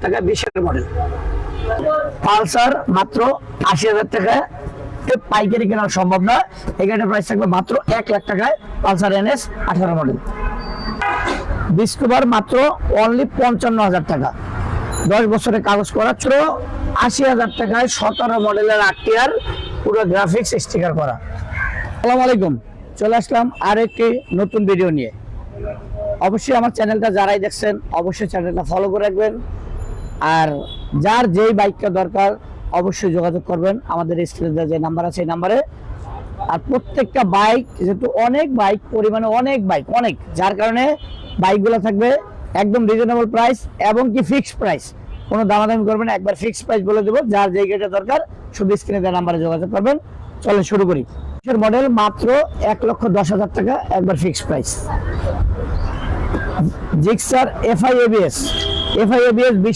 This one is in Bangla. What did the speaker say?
টাকা 20-এর মডেল। পালসার মাত্র 80,000 টাকা পাইকারি কেনা সম্ভব না, এই গাড়িটার প্রাইস থাকবে মাত্র 1 লাখ টাকায়। Pulsar NS 18 model. ডিসকভার মাত্র অনলি 55,000 টাকা, 10 বছরের কাগজ করা, 80,000 টাকায় 17 মডেলের RTR, পুরো গ্রাফিক্স স্টিকার করা। আসসালামু আলাইকুম, চলে আসলাম আর একটি নতুন ভিডিও নিয়ে। অবশ্যই আমার চ্যানেলটা যারাই দেখছেন অবশ্যই চ্যানেলটা ফলো করে রাখবেন, আর যার যেই বাইকটা দরকার অবশ্যই যোগাযোগ করবেন আমাদের স্ক্রিনে যে নাম্বার আছে এই নাম্বারে। আর প্রত্যেকটা বাইক যেহেতু অনেক বাইক, পরিমাণে অনেক বাইক, যার কারণে বাইকগুলো থাকবে একদম রিজনেবল প্রাইস এবং কি ফিক্সড প্রাইস, কোনো দামাদামি করবেন না, একবার ফিক্সড প্রাইস বলে দেবো। যার যেই গাড়িটা দরকার শুধু স্ক্রিনে দেওয়া নাম্বারে যোগাযোগ করবেন। চলেন শুরু করি। মডেল মাত্র 1,10,000 টাকা, একবার fixed price. Gixxer FI ABS